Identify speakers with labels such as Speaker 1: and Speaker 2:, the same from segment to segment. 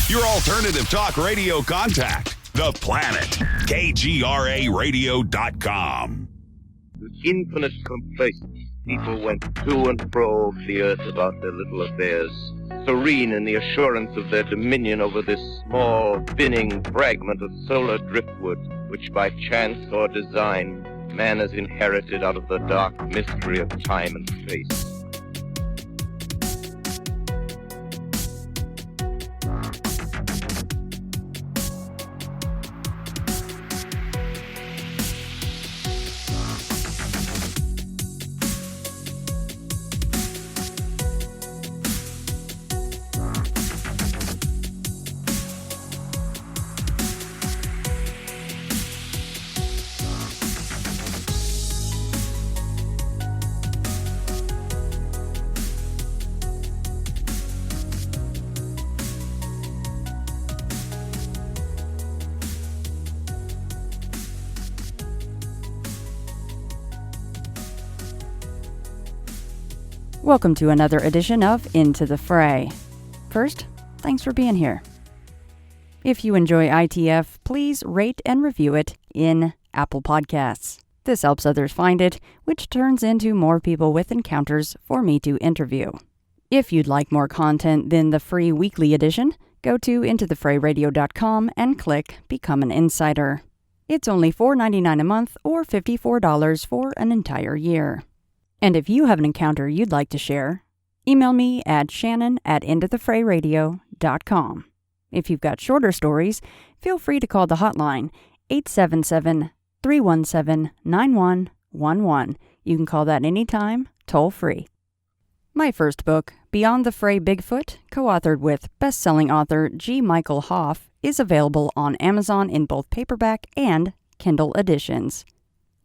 Speaker 1: Your alternative talk radio contact. The Planet. KGRAradio.com.
Speaker 2: With infinite complacence, people went to and fro of the earth about their little affairs, serene in the assurance of their dominion over this small, spinning fragment of solar driftwood, which by chance or design, man has inherited out of the dark mystery of time and space.
Speaker 3: Welcome to another edition of Into the Fray. First, thanks for being here. If you enjoy ITF, please rate and review it in Apple Podcasts. This helps others find it, which turns into more people with encounters for me to interview. If you'd like more content than the free weekly edition, go to intothefrayradio.com and click Become an Insider. It's only $4.99 a month or $54 for an entire year. And if you have an encounter you'd like to share, email me at shannon@intothefrayradio.com. If you've got shorter stories, feel free to call the hotline, 877-317-9111. You can call that anytime, toll free. My first book, Beyond the Fray Bigfoot, co-authored with best-selling author G. Michael Hoff, is available on Amazon in both paperback and Kindle editions.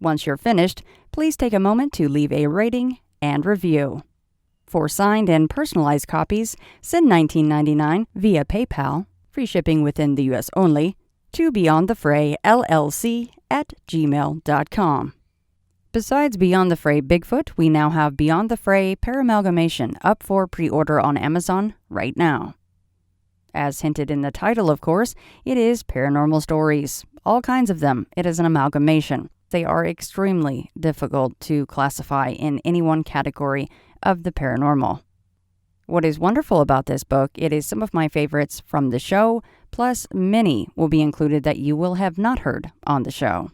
Speaker 3: Once you're finished, please take a moment to leave a rating and review. For signed and personalized copies, send $19.99 via PayPal, free shipping within the U.S. only, to beyondthefrayllc@gmail.com. Besides Beyond the Fray Bigfoot, we now have Beyond the Fray PARAMALGAMATION up for pre-order on Amazon right now. As hinted in the title, of course, it is paranormal stories. All kinds of them. It is an amalgamation. They are extremely difficult to classify in any one category of the paranormal. What is wonderful about this book, it is some of my favorites from the show, plus many will be included that you will have not heard on the show.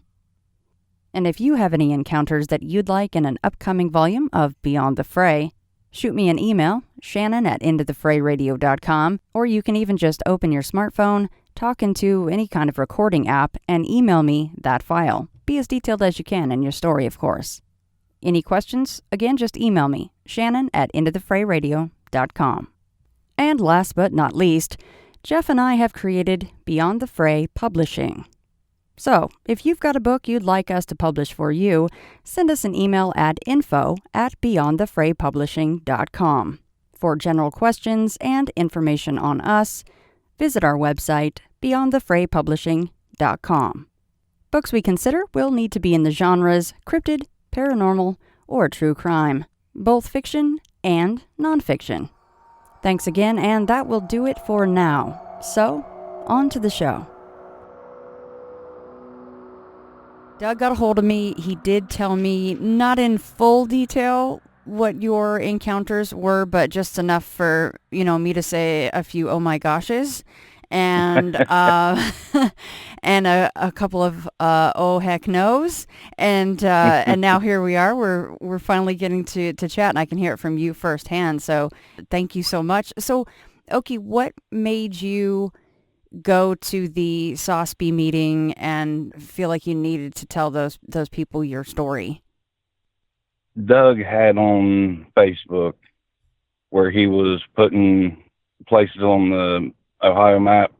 Speaker 3: And if you have any encounters that you'd like in an upcoming volume of Beyond the Fray, shoot me an email, shannon@intothefrayradio.com, or you can even just open your smartphone, talk into any kind of recording app, and email me that file. Be as detailed as you can in your story, of course. Any questions? Again, just email me, shannon@intothefrayradio.com. And last but not least, Jeff and I have created Beyond the Fray Publishing. So, if you've got a book you'd like us to publish for you, send us an email at info@beyondthefraypublishing.com. For general questions and information on us, visit our website, beyondthefraypublishing.com. Books we consider will need to be in the genres cryptid, paranormal, or true crime, both fiction and nonfiction. Thanks again, and that will do it for now. So, on to the show. Doug got a hold of me. He did tell me, not in full detail, what your encounters were, but just enough for, me to say a few oh my goshes. And and a couple of oh heck no's, and now here we are. We're finally getting to chat, and I can hear it from you firsthand. So thank you so much. So, Okie, what made you go to the SOSB meeting and feel like you needed to tell those people your story?
Speaker 4: Doug had on Facebook where he was putting places on the Ohio map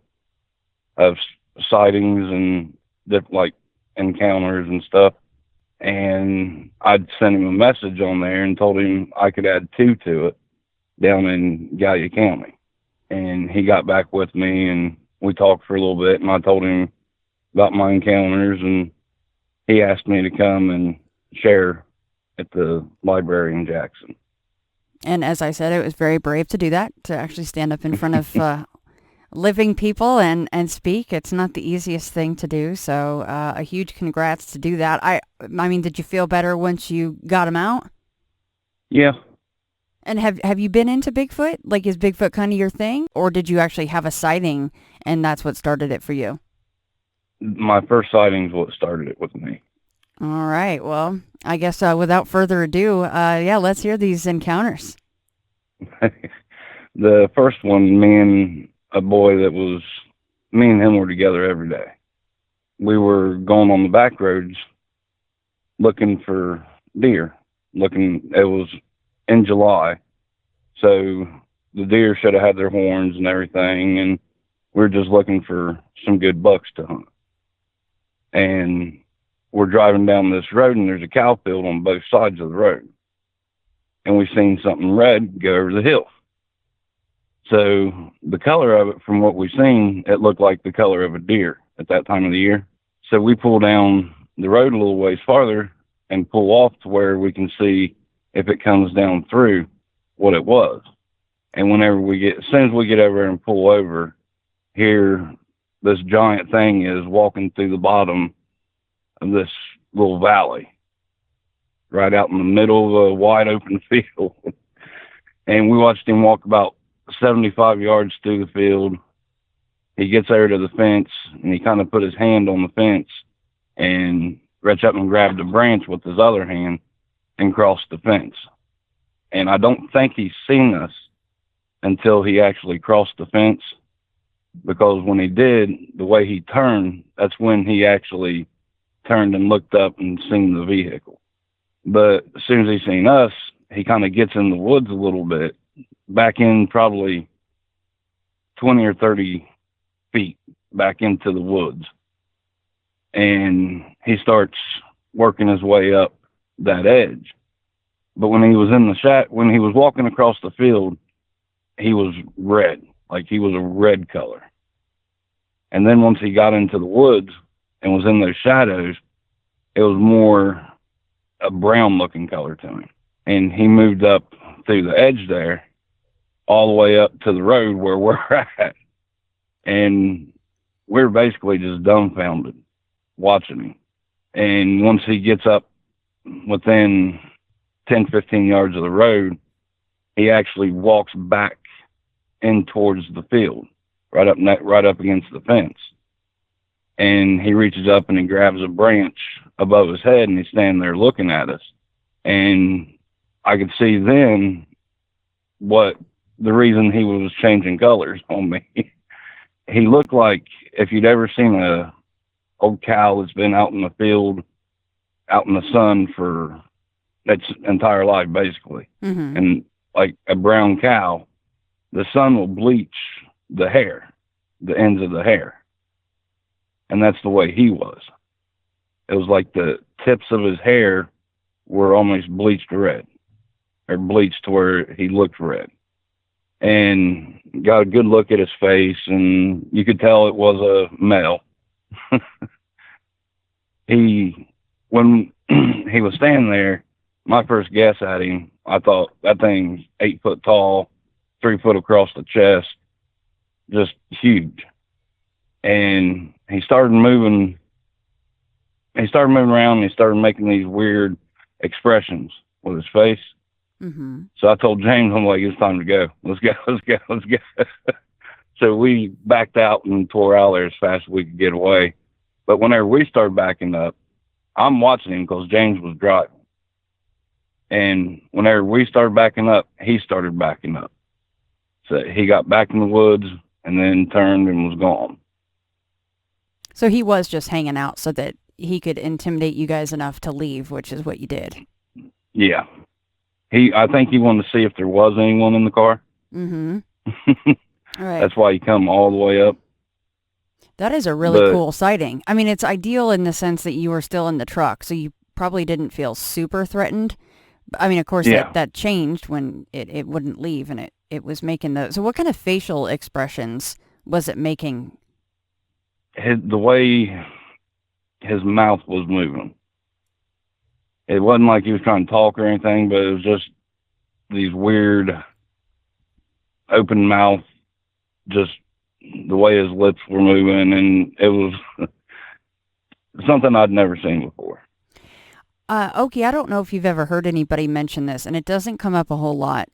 Speaker 4: of sightings and different encounters and stuff, and I'd sent him a message on there and told him I could add 2 to it down in Gallia County, and he got back with me and we talked for a little bit, and I told him about my encounters, and he asked me to come and share at the library in Jackson.
Speaker 3: And as I said, it was very brave to do that, to actually stand up in front of living people and speak. It's not the easiest thing to do. So a huge congrats to do that. I mean, did you feel better once you got him out?
Speaker 4: Yeah.
Speaker 3: And have you been into Bigfoot? Like, is Bigfoot kind of your thing? Or did you actually have a sighting and that's what started it for you?
Speaker 4: My first sighting is what started it with me.
Speaker 3: All right. Well, I guess without further ado, let's hear these encounters.
Speaker 4: The first one, me and him were together every day. We were going on the back roads looking for deer. It was in July, so the deer should have had their horns and everything, and we were just looking for some good bucks to hunt. And we're driving down this road, and there's a cow field on both sides of the road. And we seen something red go over the hill. So the color of it, from what we seen, it looked like the color of a deer at that time of the year. So we pull down the road a little ways farther and pull off to where we can see if it comes down through what it was. And as soon as we get over and pull over, here this giant thing is walking through the bottom of this little valley, right out in the middle of a wide open field. And we watched him walk about 75 yards through the field. He gets over to the fence, and he kind of put his hand on the fence and reached up and grabbed a branch with his other hand and crossed the fence. And I don't think he's seen us until he actually crossed the fence, because when he did, the way he turned, that's when he actually turned and looked up and seen the vehicle. But as soon as he seen us, he kind of gets in the woods a little bit, back in probably 20 or 30 feet back into the woods. And he starts working his way up that edge. But when he was when he was walking across the field, he was red, like he was a red color. And then once he got into the woods and was in those shadows, it was more a brown looking color to him. And he moved up through the edge there, all the way up to the road where we're at. And we're basically just dumbfounded watching him. And once he gets up within 10, 15 yards of the road, he actually walks back in towards the field, right up against the fence. And he reaches up and he grabs a branch above his head, and he's standing there looking at us. And I could see then what the reason he was changing colors on me. He looked like if you'd ever seen a old cow that's been out in the field, out in the sun for its entire life, basically. Mm-hmm. And like a brown cow, the sun will bleach the hair, the ends of the hair. And that's the way he was. It was like the tips of his hair were almost bleached red, or bleached to where he looked red. And got a good look at his face, and you could tell it was a male. When he was standing there, my first guess at him, I thought that thing's 8 foot tall, 3 foot across the chest, just huge. And he started moving around, and he started making these weird expressions with his face. Mm-hmm. So I told James, I'm like, it's time to go. Let's go. So we backed out and tore out there as fast as we could get away. But whenever we started backing up, I'm watching him because James was driving. And whenever we started backing up, he started backing up. So he got back in the woods and then turned and was gone.
Speaker 3: So he was just hanging out so that he could intimidate you guys enough to leave, which is what you did.
Speaker 4: Yeah. I think he wanted to see if there was anyone in the car. Mm-hmm. All right. That's why he come all the way up.
Speaker 3: That is a really cool sighting. I mean, it's ideal in the sense that you were still in the truck, so you probably didn't feel super threatened. I mean, of course, that changed when it wouldn't leave, and it was making the... So what kind of facial expressions was it making?
Speaker 4: The way his mouth was moving. It wasn't like he was trying to talk or anything, but it was just these weird open mouth, just the way his lips were moving, and it was something I'd never seen before.
Speaker 3: Okie, I don't know if you've ever heard anybody mention this, and it doesn't come up a whole lot,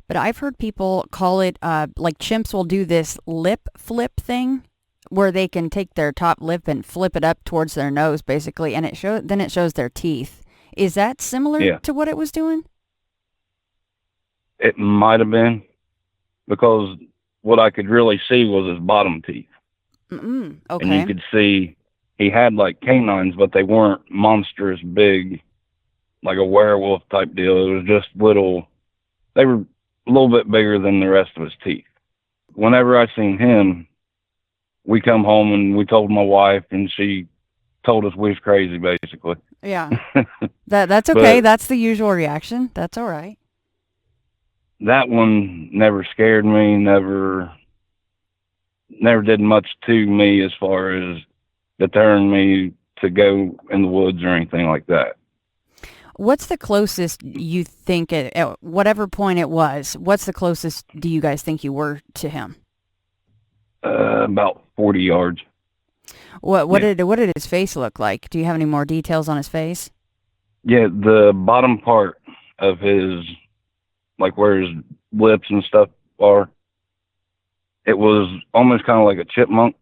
Speaker 3: but I've heard people call it, like chimps will do this lip flip thing, where they can take their top lip and flip it up towards their nose, basically, and then it shows their teeth. Is that similar to what it was doing?
Speaker 4: It might have been, because what I could really see was his bottom teeth.
Speaker 3: Okay.
Speaker 4: And you could see he had like canines, but they weren't monstrous big, like a werewolf type deal. It was just little, they were a little bit bigger than the rest of his teeth. Whenever I seen him, we come home and we told my wife, and she told us we was crazy, basically.
Speaker 3: Yeah. That's okay. That's the usual reaction. That's all right.
Speaker 4: That one never scared me, never did much to me as far as deterring me to go in the woods or anything like that.
Speaker 3: What's the closest you think, at whatever point it was, what's the closest do you guys think you were to him?
Speaker 4: About 40 yards.
Speaker 3: What did his face look like? Do you have any more details on his face?
Speaker 4: Yeah, the bottom part of his, like where his lips and stuff are, it was almost kind of like a chipmunk.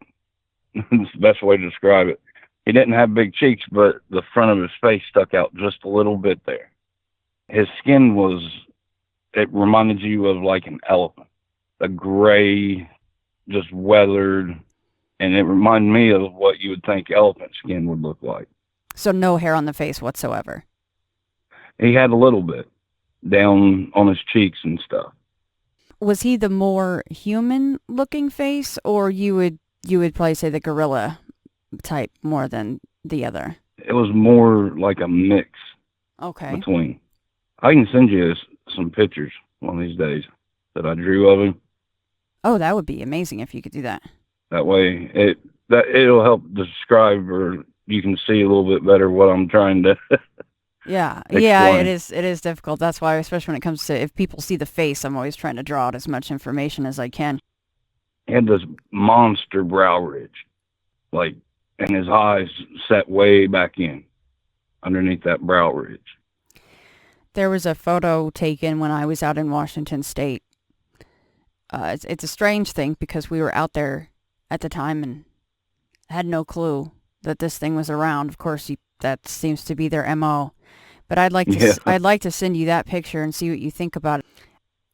Speaker 4: It's the best way to describe it. He didn't have big cheeks, but the front of his face stuck out just a little bit there. His skin it reminded you of like an elephant, a gray, just weathered, and it reminded me of what you would think elephant skin would look like. So
Speaker 3: no hair on the face whatsoever?
Speaker 4: He had a little bit down on his cheeks and stuff.
Speaker 3: Was he the more human-looking face, or you would probably say the gorilla type more than the other?
Speaker 4: It was more like a mix.
Speaker 3: Okay.
Speaker 4: Between. I can send you some pictures one of these days that I drew of him.
Speaker 3: Oh, that would be amazing if you could do that.
Speaker 4: That way, it'll help describe, or you can see a little bit better what I'm trying to.
Speaker 3: Yeah, it is difficult. That's why, especially when it comes to, if people see the face, I'm always trying to draw out as much information as I can.
Speaker 4: He had this monster brow ridge, like, and his eyes set way back in underneath that brow ridge.
Speaker 3: There was a photo taken when I was out in Washington State. It's a strange thing because we were out there at the time and had no clue that this thing was around. Of course, that seems to be their MO. But I'd like to send you that picture and see what you think about it.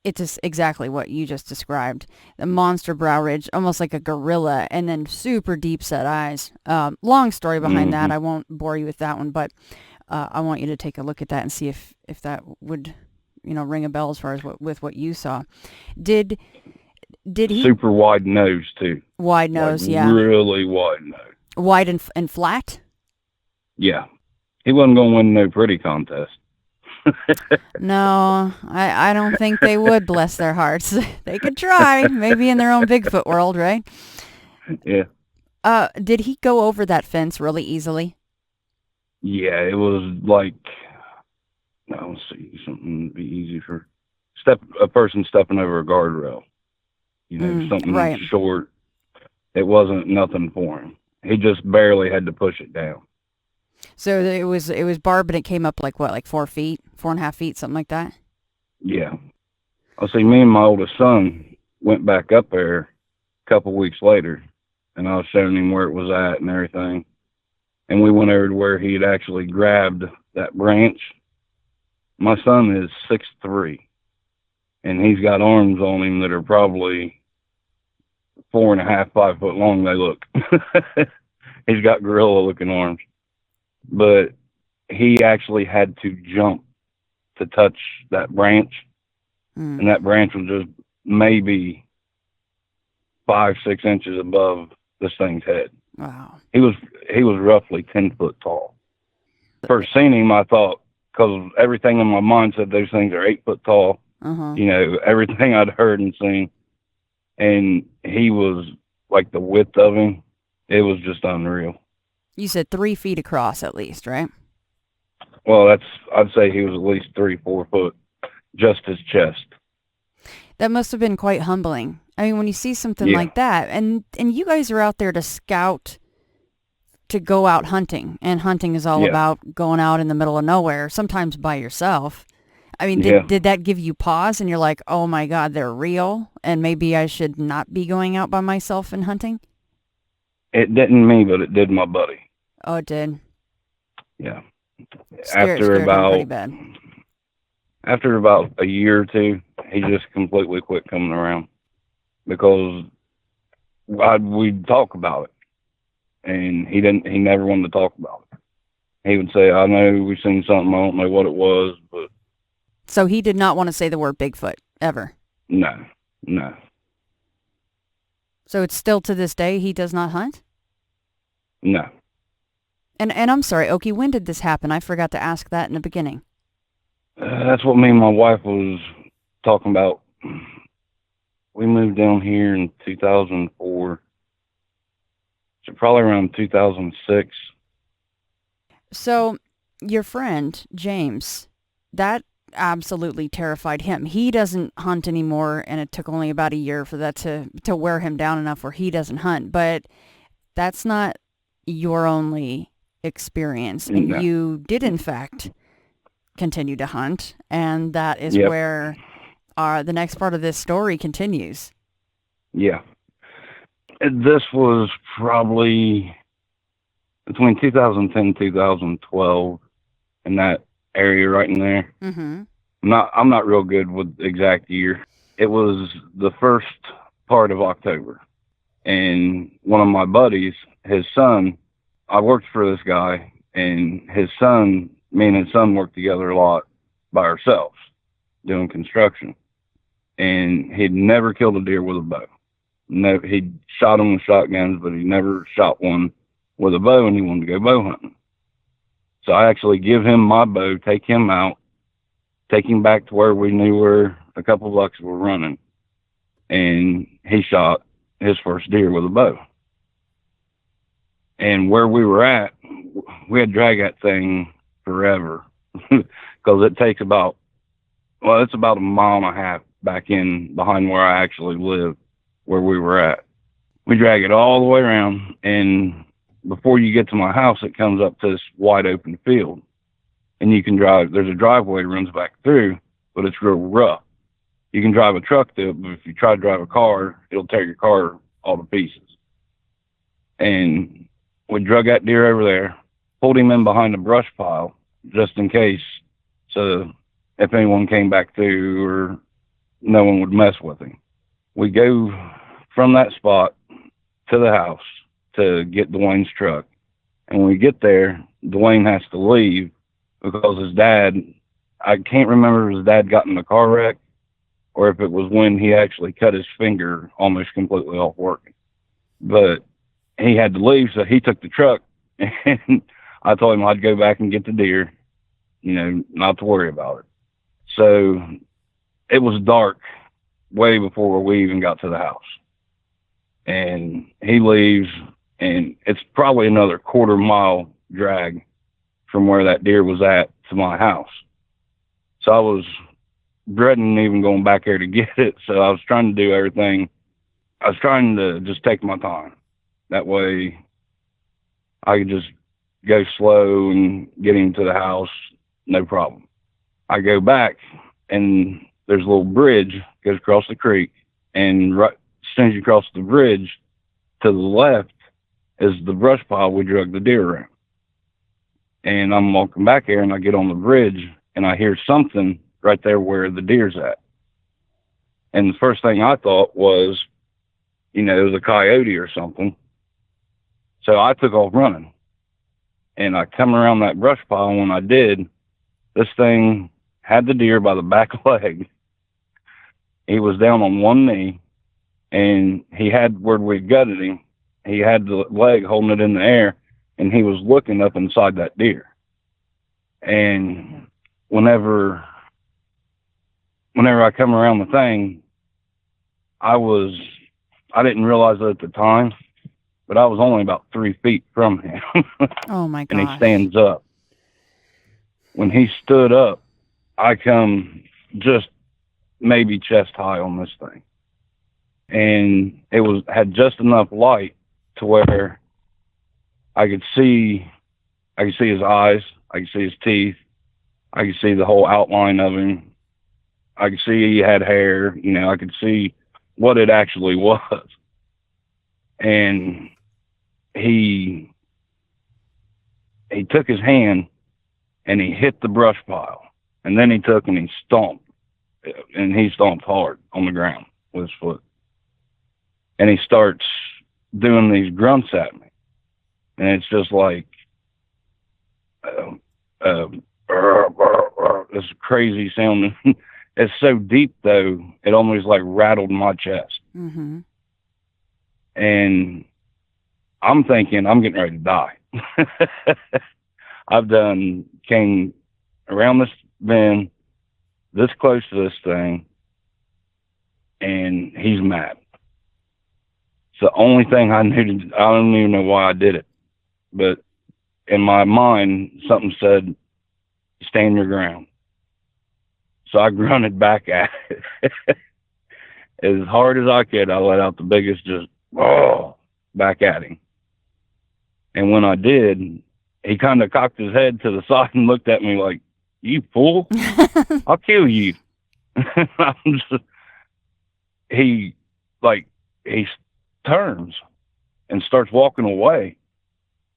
Speaker 3: It's just exactly what you just described. The monster brow ridge, almost like a gorilla, and then super deep set eyes. Long story behind that. I won't bore you with that one, but I want you to take a look at that and see if that would, ring a bell as far as with what you saw. Did he? Super
Speaker 4: wide nose too.
Speaker 3: Wide nose,
Speaker 4: like
Speaker 3: yeah.
Speaker 4: Really wide nose.
Speaker 3: Wide and flat?
Speaker 4: Yeah. He wasn't going to win no pretty contest.
Speaker 3: No, I don't think they would, bless their hearts. They could try, maybe in their own Bigfoot world, right?
Speaker 4: Yeah.
Speaker 3: Did he go over that fence really easily?
Speaker 4: Yeah, it was like, let's see, something to be easy for a person stepping over a guardrail. Something
Speaker 3: right.
Speaker 4: Short. It wasn't nothing for him. He just barely had to push it down.
Speaker 3: So it was barbed and it came up like what, like 4 feet, 4.5 feet, something like that?
Speaker 4: Yeah. I see, me and my oldest son went back up there a couple weeks later, and I was showing him where it was at and everything. And we went over to where he had actually grabbed that branch. My son is 6'3", and he's got arms on him that are probably 4.5, 5 foot long, they look. He's got gorilla-looking arms. But he actually had to jump to touch that branch. And that branch was just maybe 5-6 inches above this thing's head.
Speaker 3: Wow. He
Speaker 4: was roughly 10 foot tall. First seen him, I thought, because everything in my mind said those things are 8 foot tall. Everything I'd heard and seen. And he was like, the width of him, it was just unreal.
Speaker 3: You said 3 feet across at least, right?
Speaker 4: Well, I'd say he was at least 3-4 foot, just his chest.
Speaker 3: That must have been quite humbling I mean, when you see something
Speaker 4: Yeah.
Speaker 3: like that, and you guys are out there to scout, to go out hunting, and hunting is all
Speaker 4: Yeah.
Speaker 3: about going out in the middle of nowhere, sometimes by yourself. I mean,
Speaker 4: Yeah.
Speaker 3: did that give you pause and you're like, oh my God, they're real, and maybe I should not be going out by myself and hunting?
Speaker 4: It didn't me, but it did my buddy.
Speaker 3: Oh, it did.
Speaker 4: Yeah.
Speaker 3: Scared him pretty bad.
Speaker 4: After about a year or two, he just completely quit coming around because we'd talk about it, and he never wanted to talk about it. He would say, I know we've seen something, I don't know what it was, but...
Speaker 3: So he did not want to say the word Bigfoot, ever?
Speaker 4: No.
Speaker 3: So it's still to this day he does not hunt?
Speaker 4: No.
Speaker 3: And I'm sorry, Okie, when did this happen? I forgot to ask that in the beginning.
Speaker 4: That's what me and my wife was talking about. We moved down here in 2004. So probably around 2006.
Speaker 3: So your friend, James, that absolutely terrified him. He doesn't hunt anymore, and it took only about a year for that to wear him down enough where he doesn't hunt. But that's not your only experience. And
Speaker 4: No.
Speaker 3: you did, in fact, continue to hunt, and that is
Speaker 4: Yep.
Speaker 3: where the next part of this story continues.
Speaker 4: Yeah. This was probably between 2010 and 2012 in that area right in there.
Speaker 3: Mm-hmm.
Speaker 4: I'm not real good with the exact year. It was the first part of October. And one of my buddies, his son, I worked for this guy, and his son, me and his son worked together a lot by ourselves doing construction. And he'd never killed a deer with a bow. No, he'd shot them with shotguns, but he never shot one with a bow, and he wanted to go bow hunting. So I actually give him my bow, take him out, take him back to where we knew where a couple bucks were running, and he shot his first deer with a bow. And where we were at, we had to drag that thing forever because it takes it's about a mile and a half back in behind where I actually live, where we were at. We drag it all the way around, and before you get to my house, it comes up to this wide open field, and you can drive. There's a driveway that runs back through, but it's real rough. You can drive a truck through it, but if you try to drive a car, it'll tear your car all to pieces. And we drug that deer over there, pulled him in behind a brush pile just in case, so if anyone came back through or no one would mess with him. We go from that spot to the house to get Dwayne's truck. And when we get there, Dwayne has to leave because his dad, I can't remember if his dad got in a car wreck or if it was when he actually cut his finger almost completely off working. But he had to leave, so he took the truck, and I told him I'd go back and get the deer, not to worry about it. So it was dark way before we even got to the house. And he leaves, and it's probably another quarter-mile drag from where that deer was at to my house. So I was dreading even going back there to get it, so I was trying to do everything. I was trying to just take my time. That way I could just go slow and get him to the house, no problem. I go back, and there's a little bridge, goes across the creek, and right as soon as you cross the bridge, to the left is the brush pile we drug the deer around. And I'm walking back here, and I get on the bridge, and I hear something right there where the deer's at. And the first thing I thought was, it was a coyote or something. So I took off running, and I come around that brush pile, and when I did, this thing had the deer by the back leg. He was down on one knee, and he had, where we gutted him, he had the leg holding it in the air, and he was looking up inside that deer. And whenever I come around the thing, I didn't realize it at the time, but I was only about 3 feet from him.
Speaker 3: Oh my gosh.
Speaker 4: And he stands up. When he stood up, I come just maybe chest high on this thing. and it had just enough light to where I could see his eyes, I could see his teeth, I could see the whole outline of him. I could see he had hair, I could see what it actually was. And he took his hand and he hit the brush pile. And then he took and he stomped. And he stomped hard on the ground with his foot. And he starts doing these grunts at me. And it's just like, this crazy sound. It's so deep, though, it almost like rattled my chest.
Speaker 3: Mm-hmm.
Speaker 4: And I'm thinking I'm getting ready to die. I've came around this bend, this close to this thing, and he's mad. It's the only thing I knew I don't even know why I did it. But in my mind, something said, stand your ground. So I grunted back at it. As hard as I could, I let out the biggest just, back at him. And when I did, he kind of cocked his head to the side and looked at me like, you fool, I'll kill you. He turns and starts walking away.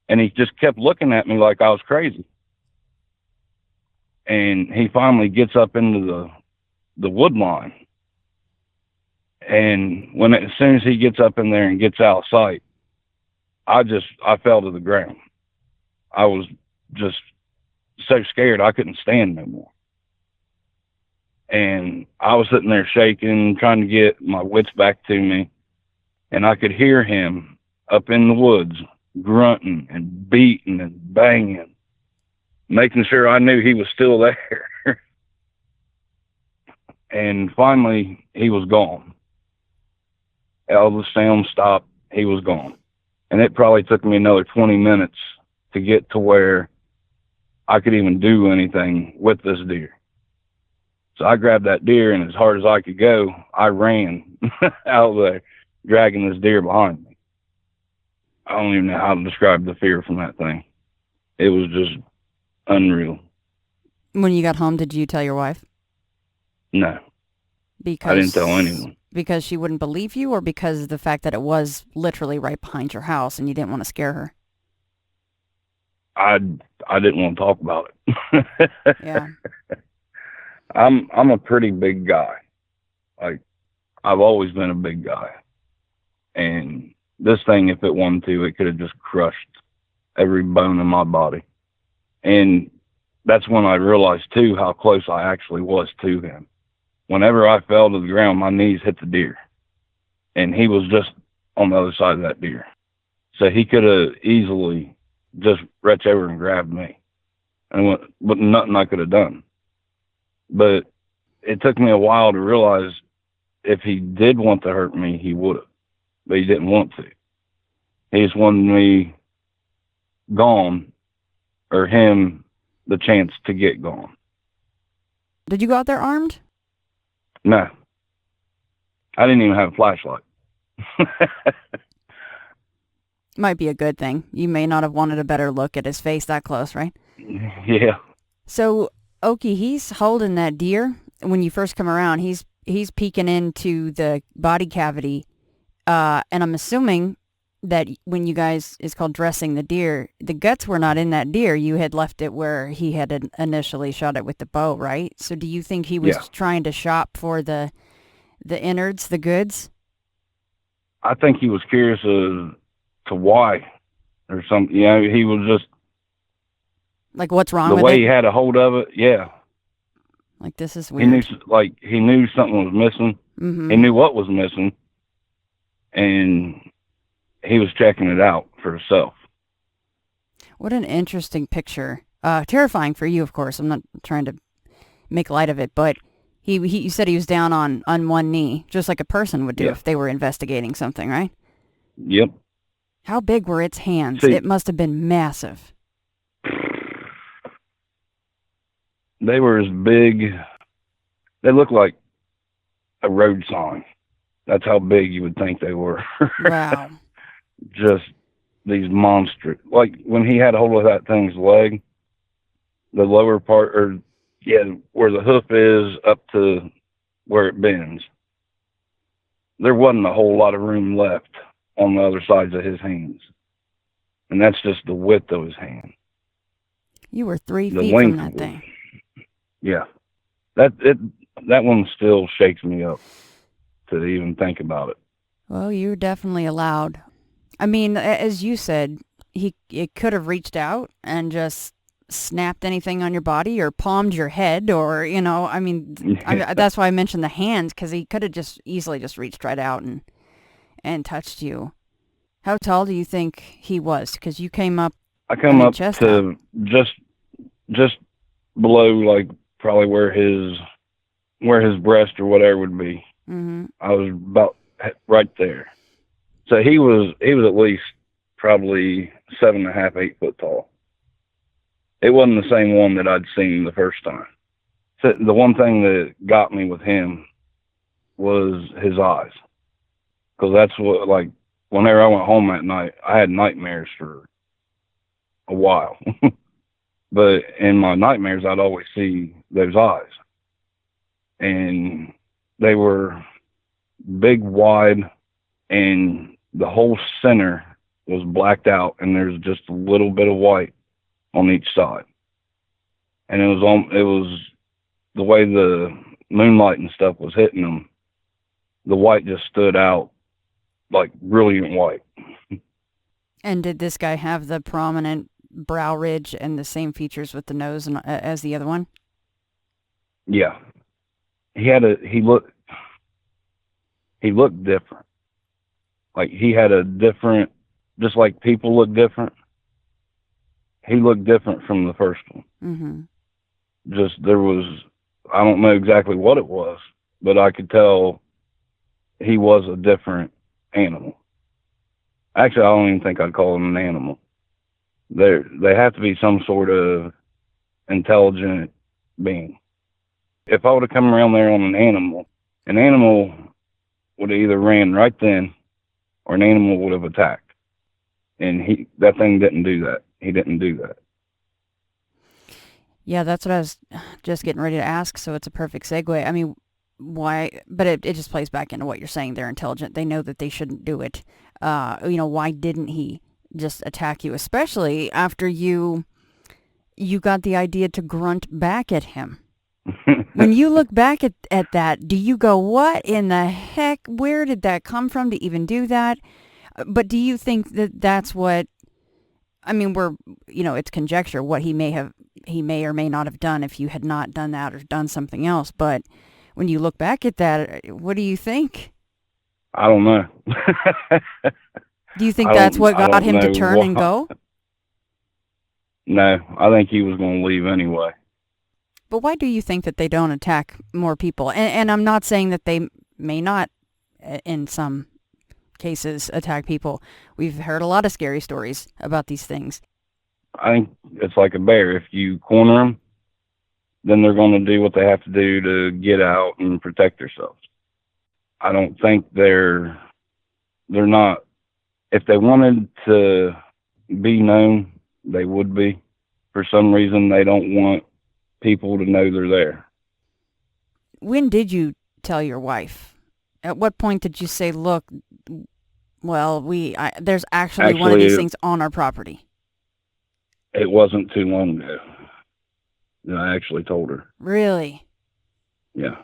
Speaker 4: And he just kept looking at me like I was crazy. And he finally gets up into the wood line. And as soon as he gets up in there and gets out of sight, I fell to the ground. I was just so scared I couldn't stand no more. And I was sitting there shaking, trying to get my wits back to me. And I could hear him up in the woods grunting and beating and banging, making sure I knew he was still there. And finally, he was gone. All the sound stopped. He was gone. And it probably took me another 20 minutes to get to where I could even do anything with this deer. So I grabbed that deer, and as hard as I could go, I ran out of there, dragging this deer behind me. I don't even know how to describe the fear from that thing. It was just unreal.
Speaker 3: When you got home, did you tell your wife?
Speaker 4: No. I didn't tell anyone.
Speaker 3: Because she wouldn't believe you, or because of the fact that it was literally right behind your house and you didn't want to scare her?
Speaker 4: I didn't want to talk about it.
Speaker 3: Yeah.
Speaker 4: I'm a pretty big guy. Like, I've always been a big guy. And this thing, if it wanted to, it could have just crushed every bone in my body. And that's when I realized, too, how close I actually was to him. Whenever I fell to the ground, my knees hit the deer. And he was just on the other side of that deer. So he could have easily just reached over and grabbed me. But nothing I could have done. But it took me a while to realize if he did want to hurt me, he would have. But he didn't want to. He just wanted me gone, or him the chance to get gone.
Speaker 3: Did you go out there armed?
Speaker 4: No. I didn't even have a flashlight.
Speaker 3: Might be a good thing. You may not have wanted a better look at his face that close, right?
Speaker 4: Yeah.
Speaker 3: So, Okie, he's holding that deer. When you first come around, he's peeking into the body cavity. And I'm assuming that when you guys, it's called dressing the deer, the guts were not in that deer. You had left it where he had initially shot it with the bow, right? So do you think he was trying to shop for the innards, the goods?
Speaker 4: I think he was curious as to why or something. You know, he was just...
Speaker 3: Like, what's wrong with it?
Speaker 4: The way he had a hold of it, yeah.
Speaker 3: Like, this is weird.
Speaker 4: He knew something was missing.
Speaker 3: Mm-hmm.
Speaker 4: He knew what was missing. And he was checking it out for himself.
Speaker 3: What an interesting picture. Terrifying for you, of course. I'm not trying to make light of it, but you said he was down on one knee, just like a person would do if they were investigating something, right?
Speaker 4: Yep.
Speaker 3: How big were its hands?
Speaker 4: See,
Speaker 3: it must have been massive.
Speaker 4: They were as big. They looked like a road sign. That's how big you would think they were.
Speaker 3: Wow.
Speaker 4: Just these monsters. Like when he had a hold of that thing's leg, the lower part, or where the hoof is up to where it bends, there wasn't a whole lot of room left on the other sides of his hands. And that's just the width of his hand.
Speaker 3: You were 3 feet from that thing.
Speaker 4: Yeah. That one still shakes me up to even think about it.
Speaker 3: Well, you're definitely allowed. I mean, as you said, it could have reached out and just snapped anything on your body or palmed your head, or, I mean, that's why I mentioned the hands, because he could have just easily just reached right out and touched you. How tall do you think he was? Because you came up.
Speaker 4: I come up to just below, like probably where his breast or whatever would be.
Speaker 3: Mm-hmm.
Speaker 4: I was about right there. So he was at least probably 7.5, 8 foot tall. It wasn't the same one that I'd seen the first time. So the one thing that got me with him was his eyes. Because that's what, like, whenever I went home that night, I had nightmares for a while. But in my nightmares, I'd always see those eyes. And they were big, wide, and the whole center was blacked out, and there's just a little bit of white on each side. And it was the way the moonlight and stuff was hitting them, the white just stood out like brilliant white.
Speaker 3: And did this guy have the prominent brow ridge and the same features with the nose as the other one?
Speaker 4: Yeah. He looked different. Like he had a different, just like people look different. He looked different from the first one.
Speaker 3: Mm-hmm.
Speaker 4: Just I don't know exactly what it was, but I could tell he was a different animal. Actually, I don't even think I'd call him an animal. They have to be some sort of intelligent being. If I would have come around there on an animal would have either ran right then, or an animal would have attacked. And that thing didn't do that. He didn't do that.
Speaker 3: Yeah, that's what I was just getting ready to ask, so it's a perfect segue. I mean, why? But it just plays back into what you're saying. They're intelligent. They know that they shouldn't do it. Why didn't he just attack you, especially after you got the idea to grunt back at him? When you look back at that, do you go, what in the heck? Where did that come from to even do that? But do you think that that's what, I mean, it's conjecture what he may or may not have done if you had not done that or done something else. But when you look back at that, what do you think?
Speaker 4: I don't know.
Speaker 3: Do you think that's what got him to turn and go?
Speaker 4: No, I think he was going to leave anyway.
Speaker 3: But why do you think that they don't attack more people? And I'm not saying that they may not, in some cases, attack people. We've heard a lot of scary stories about these things.
Speaker 4: I think it's like a bear. If you corner them, then they're going to do what they have to do to get out and protect themselves. I don't think they're not. If they wanted to be known, they would be. For some reason, they don't want people to know they're there.
Speaker 3: When did you tell your wife? At what point did you say, look, well, there's actually one of these things on our property?
Speaker 4: It wasn't too long ago that I actually told her.
Speaker 3: Really?
Speaker 4: Yeah.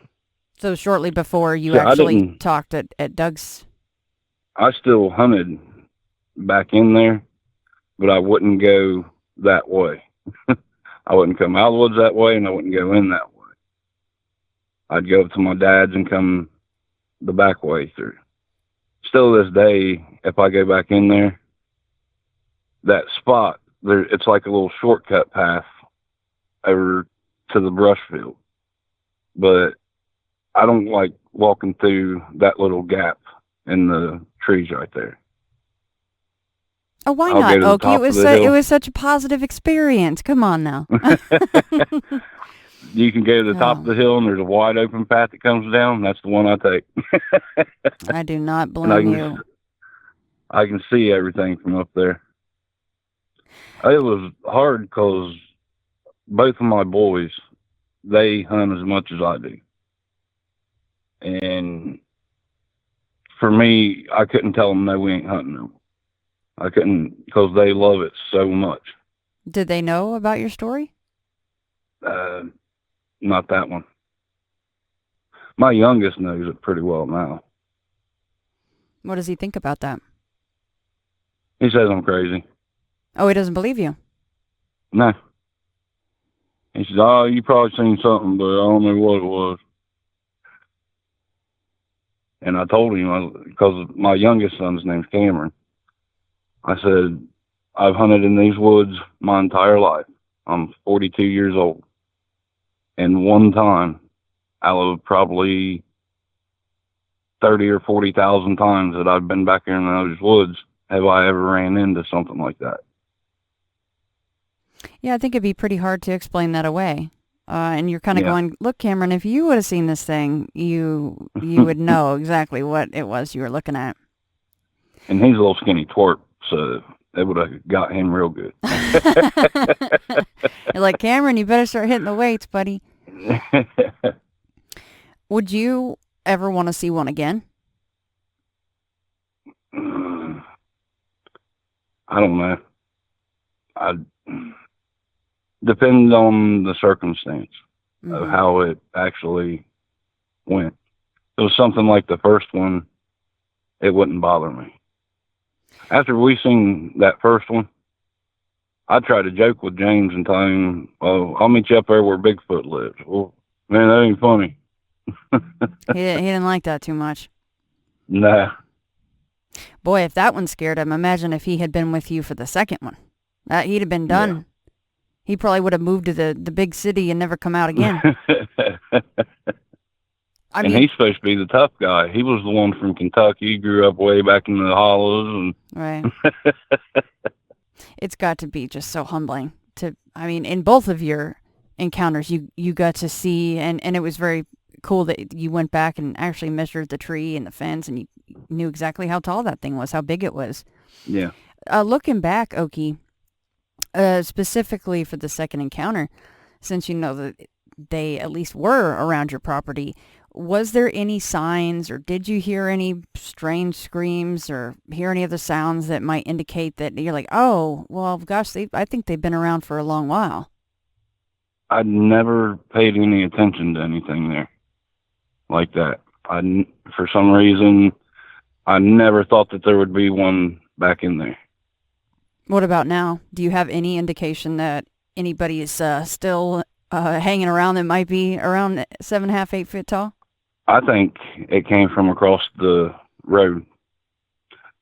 Speaker 3: So shortly before you actually talked at Doug's?
Speaker 4: I still hunted back in there, but I wouldn't go that way. I wouldn't come out of the woods that way, and I wouldn't go in that way. I'd go to my dad's and come the back way through. Still to this day, if I go back in there, that spot, it's like a little shortcut path over to the brush field. But I don't like walking through that little gap in the trees right there.
Speaker 3: Oh, why not, Okie? It was such a positive experience. Come on now.
Speaker 4: you can go to the top of the hill and there's a wide open path that comes down. That's the one I take.
Speaker 3: I do not blame you.
Speaker 4: I can see everything from up there. It was hard because both of my boys, they hunt as much as I do. And for me, I couldn't tell them, no, we ain't hunting them. I couldn't, because they love it so much.
Speaker 3: Did they know about your story?
Speaker 4: Not that one. My youngest knows it pretty well now.
Speaker 3: What does he think about that?
Speaker 4: He says I'm crazy.
Speaker 3: Oh, he doesn't believe you?
Speaker 4: No. He says, oh, you probably seen something, but I don't know what it was. And I told him, because my youngest son's name's Cameron, I said, I've hunted in these woods my entire life. I'm 42 years old. And one time, out of probably 30 or 40,000 times that I've been back here in those woods, have I ever ran into something like that.
Speaker 3: Yeah, I think it'd be pretty hard to explain that away. And you're kind of going, look, Cameron, if you would have seen this thing, you would know exactly what it was you were looking at.
Speaker 4: And he's a little skinny twerp, so it would have got him real good.
Speaker 3: You're like, Cameron, you better start hitting the weights, buddy. Would you ever want to see one again?
Speaker 4: I don't know. Depends on the circumstance of how it actually went. If it was something like the first one, it wouldn't bother me. After we seen that first one, I tried to joke with James and tell him, oh, I'll meet you up there where Bigfoot lives. Well, man, that ain't funny.
Speaker 3: He didn't like that too much.
Speaker 4: Nah.
Speaker 3: Boy, if that one scared him, imagine if he had been with you for the second one. He'd have been done. Yeah. He probably would have moved to the big city and never come out again. I mean,
Speaker 4: he's supposed to be the tough guy. He was the one from Kentucky. He grew up way back in the hollows.
Speaker 3: Right. It's got to be just so humbling in both of your encounters, you got to see, and it was very cool that you went back and actually measured the tree and the fence, and you knew exactly how tall that thing was, how big it was.
Speaker 4: Yeah.
Speaker 3: Looking back, Okie, specifically for the second encounter, since you know that they at least were around your property, was there any signs, or did you hear any strange screams or hear any other sounds that might indicate that you're like, oh, well, gosh, I think they've been around for a long while?
Speaker 4: I never paid any attention to anything there like that. For some reason, I never thought that there would be one back in there.
Speaker 3: What about now? Do you have any indication that anybody is still hanging around that might be around 7.5, 8 feet tall?
Speaker 4: I think it came from across the road,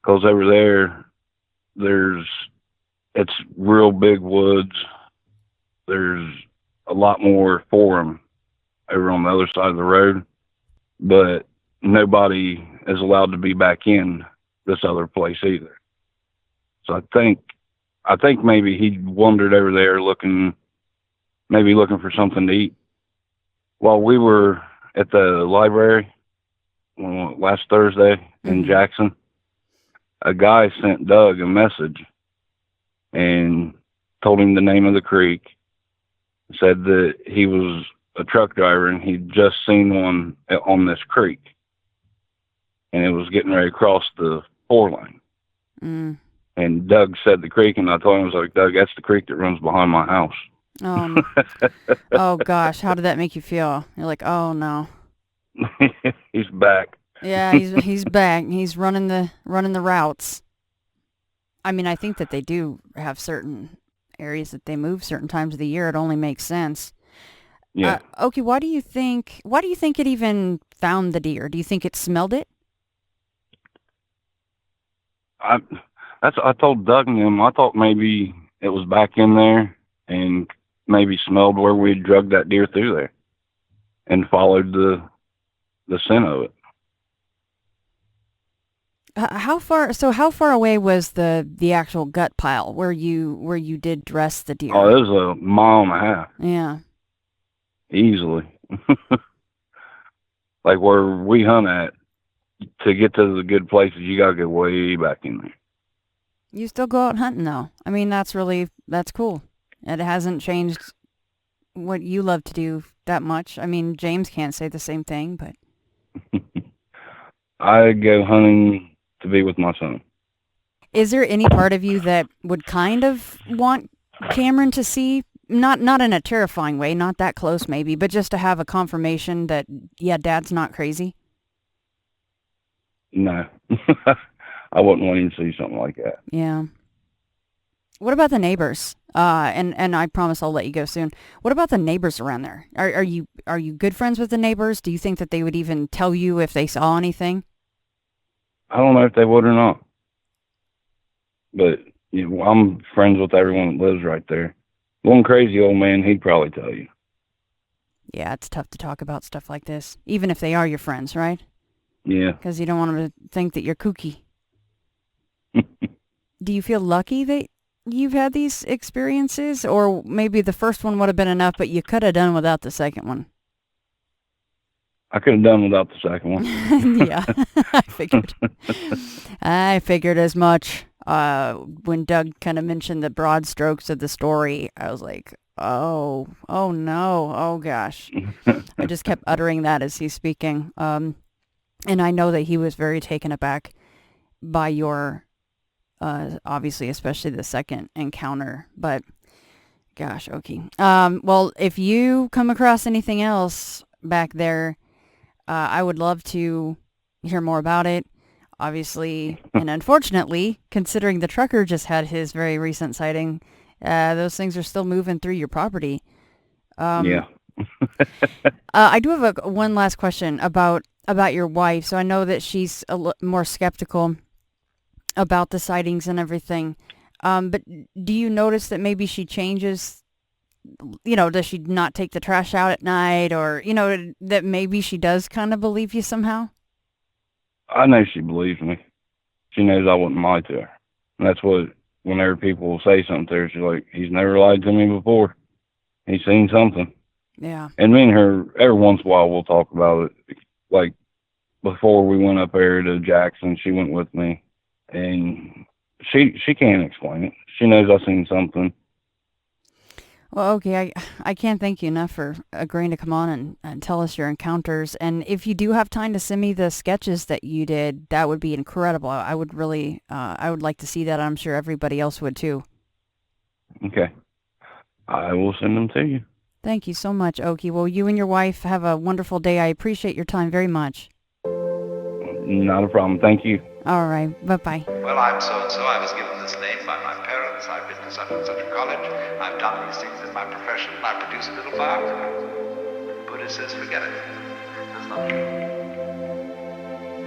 Speaker 4: because over there, it's real big woods. There's a lot more for them over on the other side of the road, but nobody is allowed to be back in this other place either. So I think maybe he wandered over there looking for something to eat. While we were at the library last Thursday in Jackson, a guy sent Doug a message and told him the name of the creek, said that he was a truck driver and he'd just seen one on this creek, and it was getting ready to cross the 4-lane. And Doug said the creek, and I told him, I was like, Doug, that's the creek that runs behind my house.
Speaker 3: Oh gosh, how did that make you feel? You're like, oh no.
Speaker 4: He's back.
Speaker 3: Yeah, he's back. He's running the routes. I mean, I think that they do have certain areas that they move certain times of the year. It only makes sense.
Speaker 4: Yeah.
Speaker 3: Okay, why do you think it even found the deer? Do you think it smelled it? I told Doug and him, I thought maybe it was back in there and maybe smelled where we drugged that deer through there and followed the scent of it. How far away was the actual gut pile where you did dress the deer?
Speaker 4: Oh, it was a mile and a half.
Speaker 3: Yeah.
Speaker 4: easily. Like where we hunt at, to get to the good places, you gotta go way back in there.
Speaker 3: You still go out hunting, though. I mean, that's cool. It hasn't changed what you love to do that much. I mean, James can't say the same thing, but...
Speaker 4: I go hunting to be with my son.
Speaker 3: Is there any part of you that would kind of want Cameron to see, not in a terrifying way, not that close maybe, but just to have a confirmation that, yeah, Dad's not crazy?
Speaker 4: No. I wouldn't want him to see something like that.
Speaker 3: Yeah. What about the neighbors? And I promise I'll let you go soon. What about the neighbors around there? Are you good friends with the neighbors? Do you think that they would even tell you if they saw anything?
Speaker 4: I don't know if they would or not. But I'm friends with everyone that lives right there. One crazy old man, he'd probably tell you.
Speaker 3: Yeah, it's tough to talk about stuff like this, even if they are your friends, right?
Speaker 4: Yeah.
Speaker 3: Because you don't want them to think that you're kooky. Do you feel lucky that you've had these experiences? Or maybe the first one would have been enough, but you could have done without the second one?
Speaker 4: I could have done without the second one.
Speaker 3: Yeah, I figured as much. When Doug kind of mentioned the broad strokes of the story, I was like, oh no, oh gosh. I just kept uttering that as he's speaking. And I know that he was very taken aback by your, obviously, especially the second encounter. But gosh, Okie. Well, if you come across anything else back there, I would love to hear more about it. Obviously, and unfortunately, considering the trucker just had his very recent sighting, those things are still moving through your property.
Speaker 4: Yeah.
Speaker 3: I do have one last question about your wife. So I know that she's more skeptical about the sightings and everything. But do you notice that maybe she changes? Does she not take the trash out at night, or that maybe she does kind of believe you somehow?
Speaker 4: I know she believes me. She knows I wouldn't lie to her. And that's what, whenever people say something to her, she's like, he's never lied to me before. He's seen something.
Speaker 3: Yeah.
Speaker 4: And me and her, every once in a while, we'll talk about it. Like, before we went up there to Jackson, she went with me. And she can't explain it. She knows I've seen something.
Speaker 3: Well, okay, I can't thank you enough for agreeing to come on and tell us your encounters. And if you do have time to send me the sketches that you did, that would be incredible. I would really, I would like to see that. I'm sure everybody else would too. Okay.
Speaker 4: I will send them to you.
Speaker 3: Thank you so much, Okie. Well, you and your wife have a wonderful day. I appreciate your time very much.
Speaker 4: Not a problem. Thank you.
Speaker 3: All right. Bye-bye.
Speaker 5: Well, I'm so-and-so. I was given this name by my parents. I've been to such and such a college. I've done these things in my profession. I produce a little fire. Buddha says, forget it. That's not true.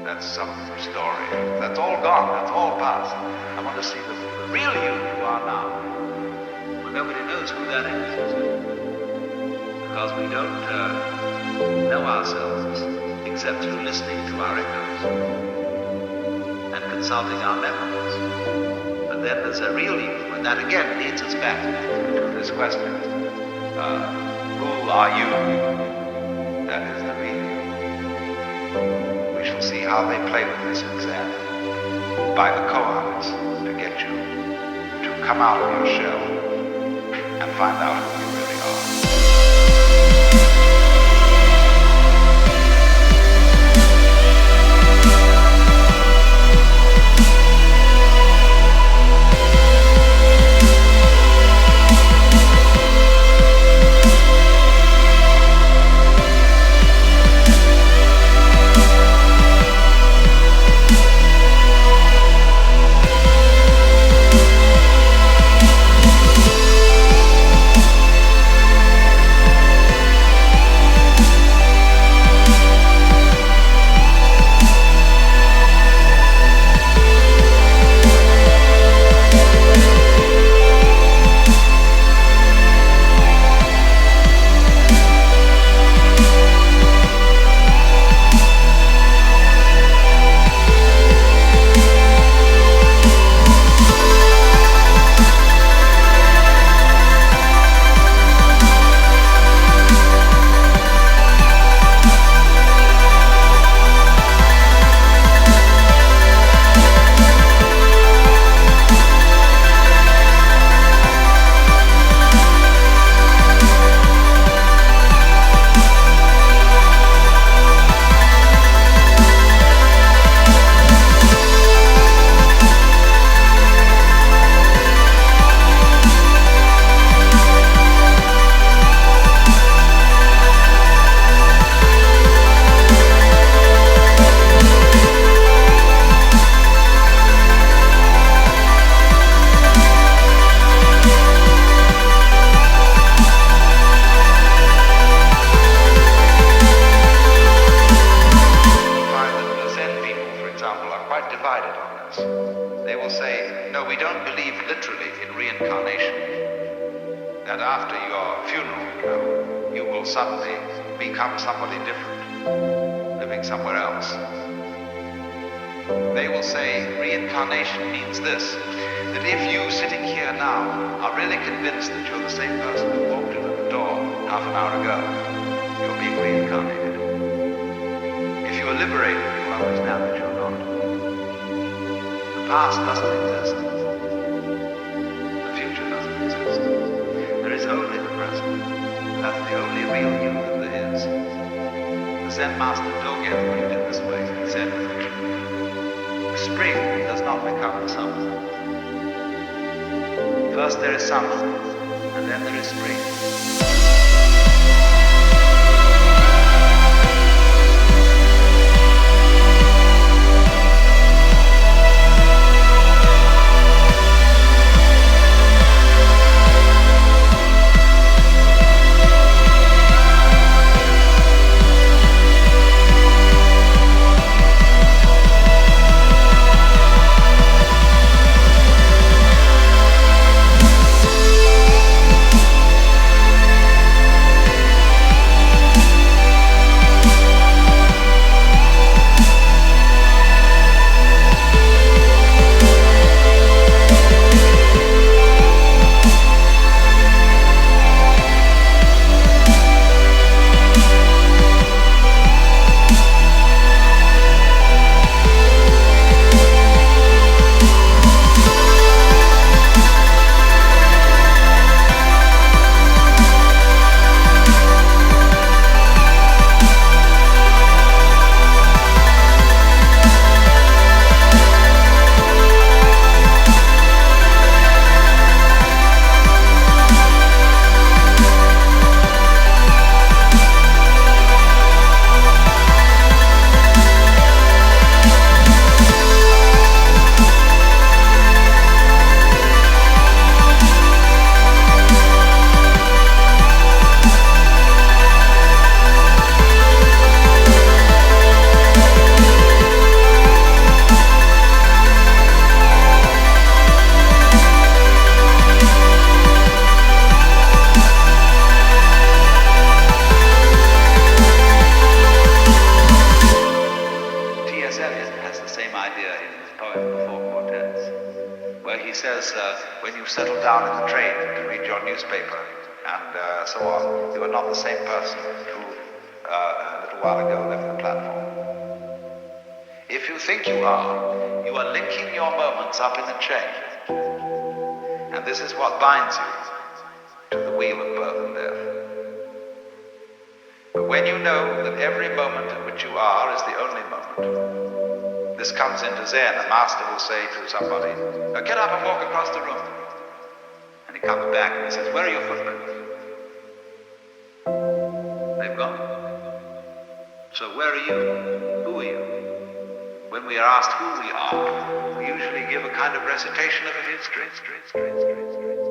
Speaker 5: That's some story. That's all gone. That's all past. I want to see the real you are now. Well, nobody knows who that is. Because we don't know ourselves except through listening to our echoes and consulting our memories. But then there's a real you, and that again leads us back to this question. Who are you? That is the real you. We shall see how they play with this exam by the koans to get you to come out of your shell and find out who you really are. no, we don't believe literally in reincarnation. That after your funeral, you will suddenly become somebody different, living somewhere else. They will say reincarnation means this, that if you sitting here now are really convinced that you're the same person who walked in at the door half an hour ago, you're being reincarnated. If you are liberated, you will understand that you're not. The past doesn't exist. The future doesn't exist. There is only the present. That's the only real you that there is. The Zen master Dogen put it in this way. He said, the spring does not become the summer. First there is summer, and then there is spring. When you settle down in the train to read your newspaper and so on, you are not the same person who a little while ago left the platform. If you think you are linking your moments up in a chain. And this is what binds you to the wheel of birth and death. But when you know that every moment in which you are is the only moment, this comes into Zen. A master will say to somebody, get up and walk across the room. And he comes back and he says, where are your footprints? They've gone. So where are you? Who are you? When we are asked who we are, we usually give a kind of recitation of a history.